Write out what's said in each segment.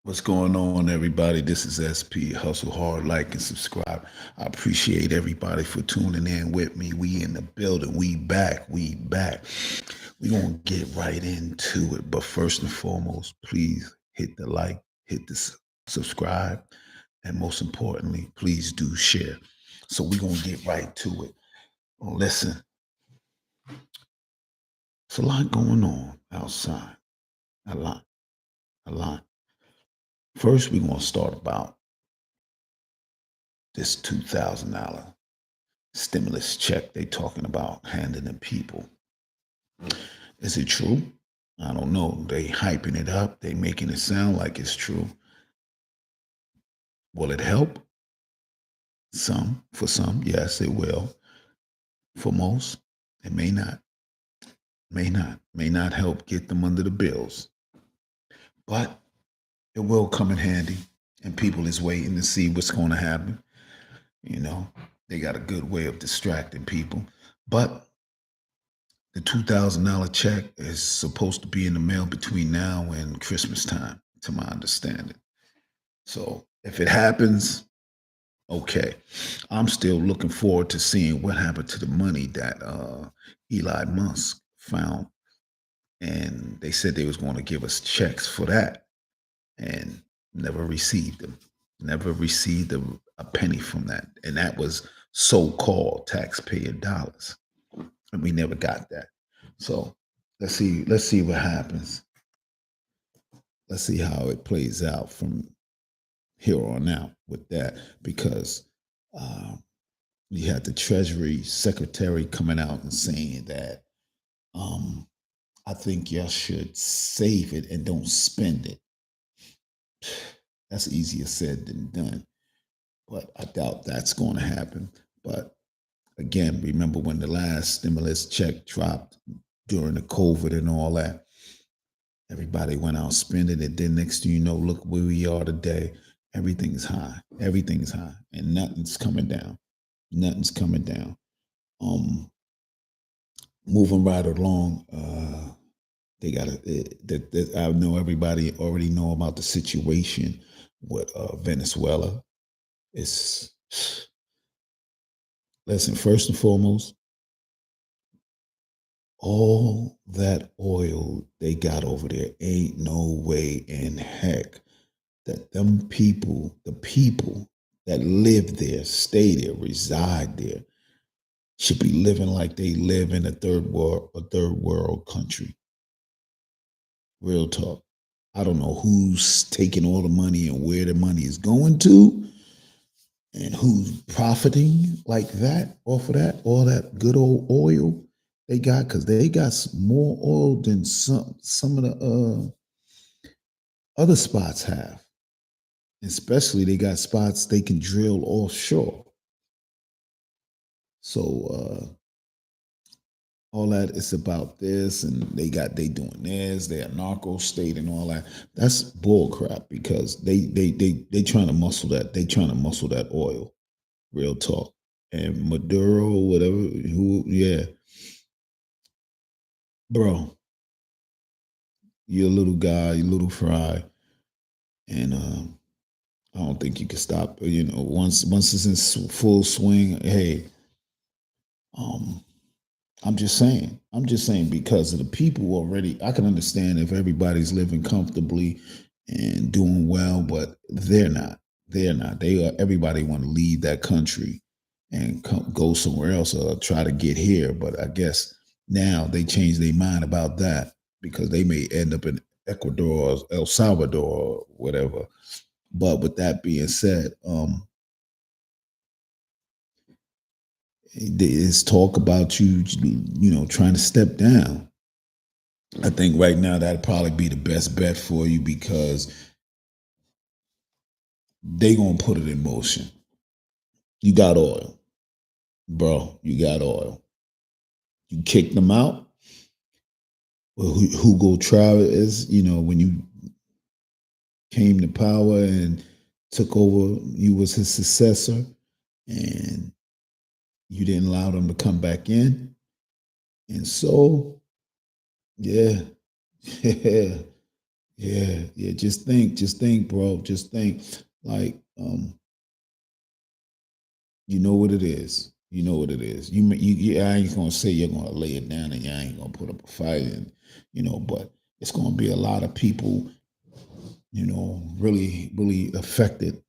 What's going on, everybody? This is SP. Hustle hard, like and subscribe. I appreciate everybody for tuning in with me. We in the building. We back. We back. We gonna get right into it. But first and foremost, please hit the like, hit the subscribe, and most importantly, please do share. So we gonna get right to it. Listen, it's a lot going on outside. A lot. A lot. First, we gonna start about this $2,000 stimulus check they talking about handing to people. Is it true? I don't know. They hyping it up. They making it sound like it's true. Will it help? Some. For some, yes, it will. For most, it may not. May not. May not help get them under the bills. But it will come in handy. And people is waiting to see what's going to happen. You know, they got a good way of distracting people. But the $2,000 check is supposed to be in the mail between now and Christmas time, to my understanding. So if it happens, okay. I'm still looking forward to seeing what happened to the money that Elon Musk found, and they said they was going to give us checks for that, and never received them. Never received a penny from that, and that was so-called taxpayer dollars, and we never got that. So let's see. Let's see what happens. Let's see how it plays out from here on out with that, because uh, you had the Treasury Secretary coming out and saying that um, I think y'all should save it and don't spend it. That's easier said than done, but I doubt that's going to happen. But again, remember when the last stimulus check dropped during the COVID and all that? Everybody went out spending it. Then next thing you know, look where we are today. Everything's high. Everything's high, and nothing's coming down. Nothing's coming down. Um, moving right along. They got that. I know everybody already know about the situation with Venezuela. It's listen. First and foremost, all that oil they got over there ain't no way in heck that them people, the people that live there, stay there, reside there, should be living like they live in a third world country. Real talk. I don't know who's taking all the money and where the money is going to, and who's profiting like that off of that, all that good old oil they got, because they got more oil than some of the other spots have. Especially they got spots they can drill offshore. So all that is about this, and they doing this, they a narco state and all that. That's bull crap, because they trying to muscle that. They trying to muscle that oil. Real talk. And Maduro, whatever, who, yeah, bro, you're a little guy, you little fry, and I don't think you can stop. You know, once it's in full swing, hey, um, I'm just saying. I'm just saying, because of the people already. I can understand if everybody's living comfortably and doing well, but they're not. They're not. They are. Everybody want to leave that country and go somewhere else or try to get here. But I guess now they changed their mind about that, because they may end up in Ecuador or El Salvador or whatever. But with that being said, there's talk about you trying to step down. I think right now that'd probably be the best bet for you, because they gonna put it in motion. You got oil, bro. You got oil. You kick them out. Well, Hugo Chavez, when you came to power and took over, you was his successor, and you didn't allow them to come back in. And so, yeah, yeah, Yeah. Just think, bro. Just think. Like, you know what it is. You know what it is. I ain't gonna say you're gonna lay it down and you ain't gonna put up a fight, and but it's gonna be a lot of people, really, really affected.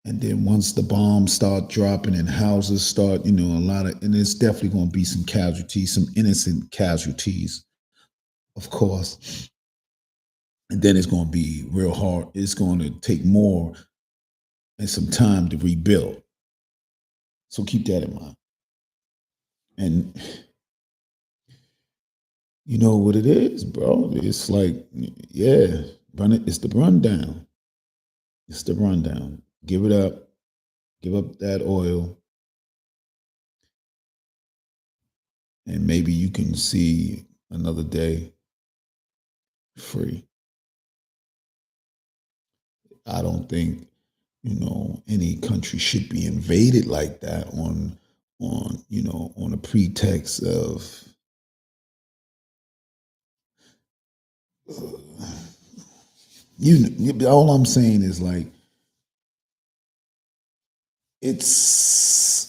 And then once the bombs start dropping and houses start, a lot of, and it's definitely gonna be some casualties, some innocent casualties, of course. And then it's gonna be real hard. It's gonna take more and some time to rebuild. So keep that in mind. And you know what it is, bro. It's like, yeah, run it. It's the rundown. It's the rundown. Give it up. Give up that oil, and maybe you can see another day free. I don't think any country should be invaded like that on a pretext of all I'm saying is like it's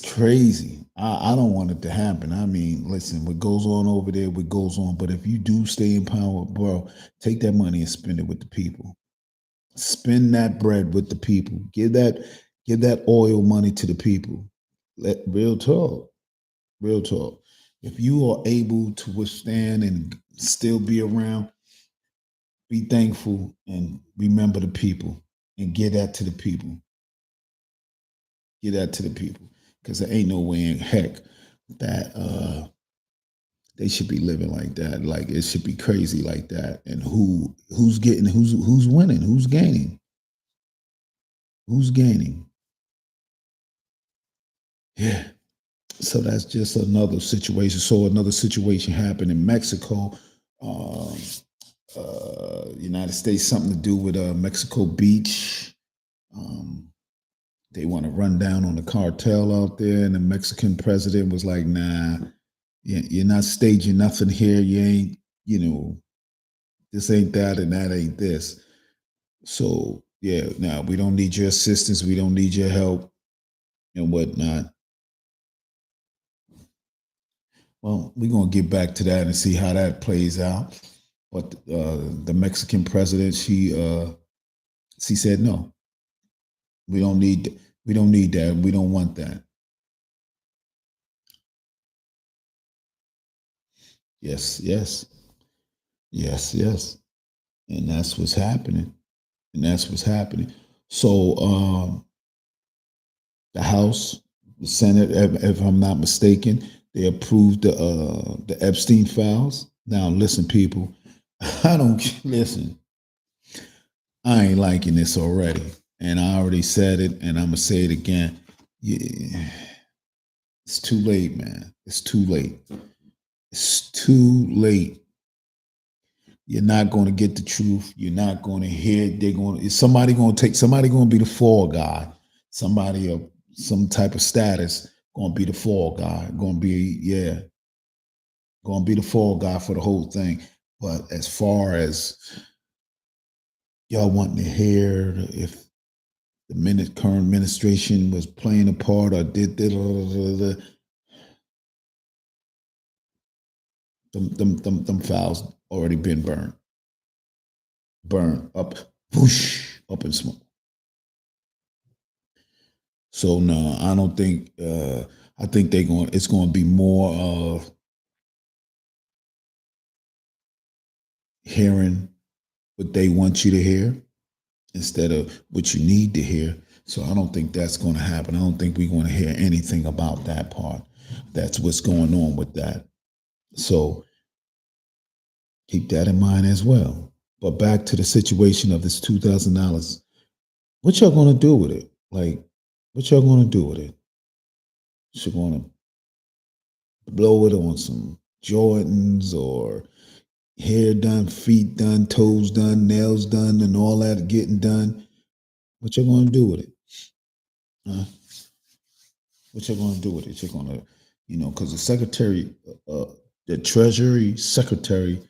crazy. I don't want it to happen. I mean, listen, what goes on over there, what goes on. But if you do stay in power, bro, take that money and spend it with the people. Spend that bread with the people. Give that oil money to the people. Real talk. Real talk. If you are able to withstand and still be around, be thankful and remember the people and give that to the people. Give that to the people. Because there ain't no way in heck that they should be living like that. Like it should be crazy like that. And who's winning, who's gaining? Who's gaining? Yeah. So that's just another situation. So another situation happened in Mexico. Um, United States, something to do with Mexico Beach. Um, they want to run down on the cartel out there, and the Mexican president was like, "Nah, you're not staging nothing here. You ain't, this ain't that, and that ain't this." So yeah, now we don't need your assistance. We don't need your help and whatnot. Well, we're gonna get back to that and see how that plays out. But the Mexican president, she said no. We don't need that. We don't want that. Yes, yes, yes. And that's what's happening. And that's what's happening. So the House, the Senate, if I'm not mistaken, they approved the Epstein files. Now listen, people, I don't listen. I ain't liking this already. And I already said it, and I'm gonna say it again. Yeah, it's too late, man. It's too late. It's too late. You're not going to get the truth. You're not going to hear it. They're going. Is somebody going to take? Somebody going to be the fall guy. Somebody of some type of status going to be the fall guy. Going to be going to be the fall guy for the whole thing. But as far as y'all wanting to hear if the current administration was playing a part or did them files already been burned up, whoosh, up in smoke. So no, I don't think. I think they going. It's going to be more of hearing what they want you to hear instead of what you need to hear. So I don't think that's going to happen. I don't think we're going to hear anything about that part. That's what's going on with that. So keep that in mind as well. But back to the situation of this $2,000. What y'all going to do with it? Like, what y'all going to do with it? You going to blow it on some Jordans or hair done, feet done, toes done, nails done, and all that getting done? What you gonna do with it? Huh? What you gonna do with it? You're gonna, because the Treasury Secretary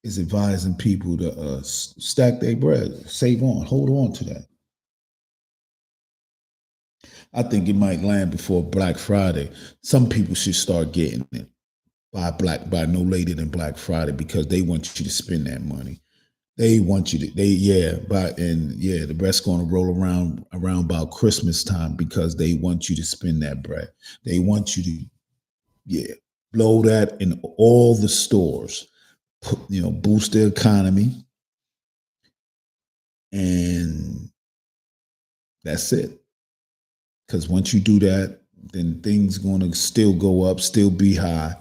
is advising people to stack their bread, save on, hold on to that. I think it might land before Black Friday. Some people should start getting it by no later than Black Friday because they want you to spend that money. They want you to the rest going to roll around about Christmas time because they want you to spend that bread. They want you to blow that in all the stores. Boost the economy, and that's it. Because once you do that, then things going to still go up, still be high.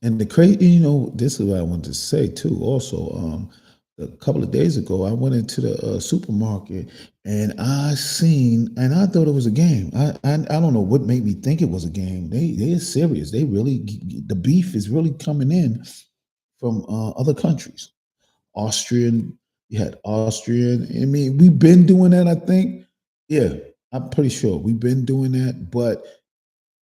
And the crazy, this is what I wanted to say too. Also, a couple of days ago, I went into the supermarket and and I thought it was a game. I don't know what made me think it was a game. They're serious. The beef is really coming in from other countries. Austrian, you had Austrian. I mean, we've been doing that. I think, yeah, I'm pretty sure we've been doing that, but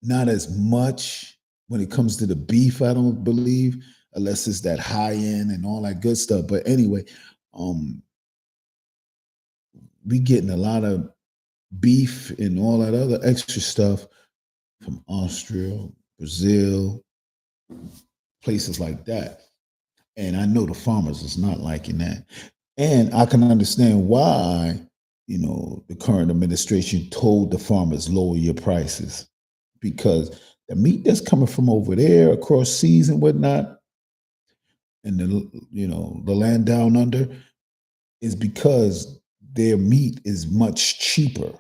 not as much when it comes to the beef, I don't believe, unless it's that high end and all that good stuff. But anyway, um, we getting a lot of beef and all that other extra stuff from Austria, Brazil, places like that. And I know the farmers is not liking that. And I can understand why, the current administration told the farmers lower your prices because the meat that's coming from over there across seas and whatnot, and the land down under is because their meat is much cheaper,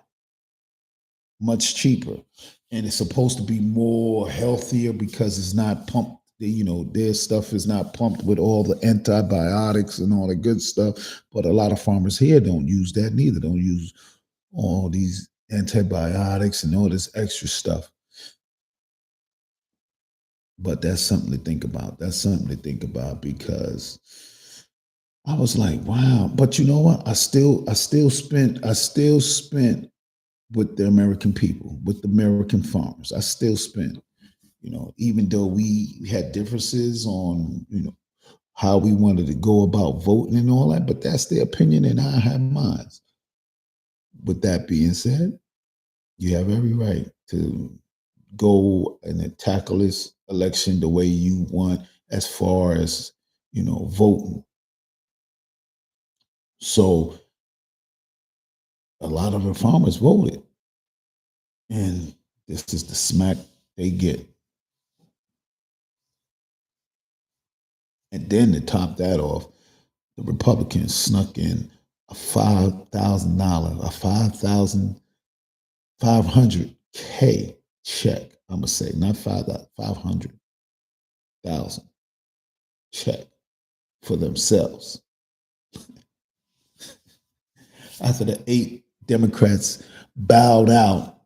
and it's supposed to be more healthier because it's not pumped. Their stuff is not pumped with all the antibiotics and all the good stuff. But a lot of farmers here don't use that neither. Don't use all these antibiotics and all this extra stuff. But that's something to think about. That's something to think about because I was like, wow. But you know what? I still spent with the American people, with the American farmers. I still spent, even though we had differences on, how we wanted to go about voting and all that, but that's their opinion and I have mine. With that being said, you have every right to go and tackle this election the way you want as far as, voting. So a lot of the farmers voted. And this is the smack they get. And then to top that off, the Republicans snuck in a $5,000, a 500K check. I'm gonna say not 500,000 check for themselves. After the 8 Democrats bowed out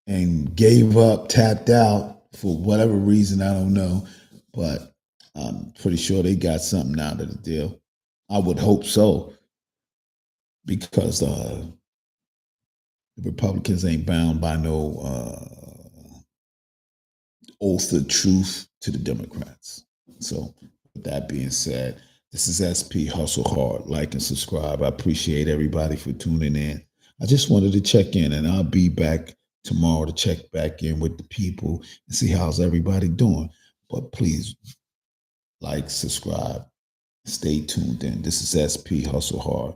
and gave up, tapped out for whatever reason, I don't know, but I'm pretty sure they got something out of the deal. I would hope so, because the Republicans ain't bound by no oath of truth to the Democrats. So, with that being said, this is SP Hustle Hard. Like and subscribe. I appreciate everybody for tuning in. I just wanted to check in, and I'll be back tomorrow to check back in with the people and see how's everybody doing. But please like, subscribe, stay tuned in. This is SP Hustle Hard.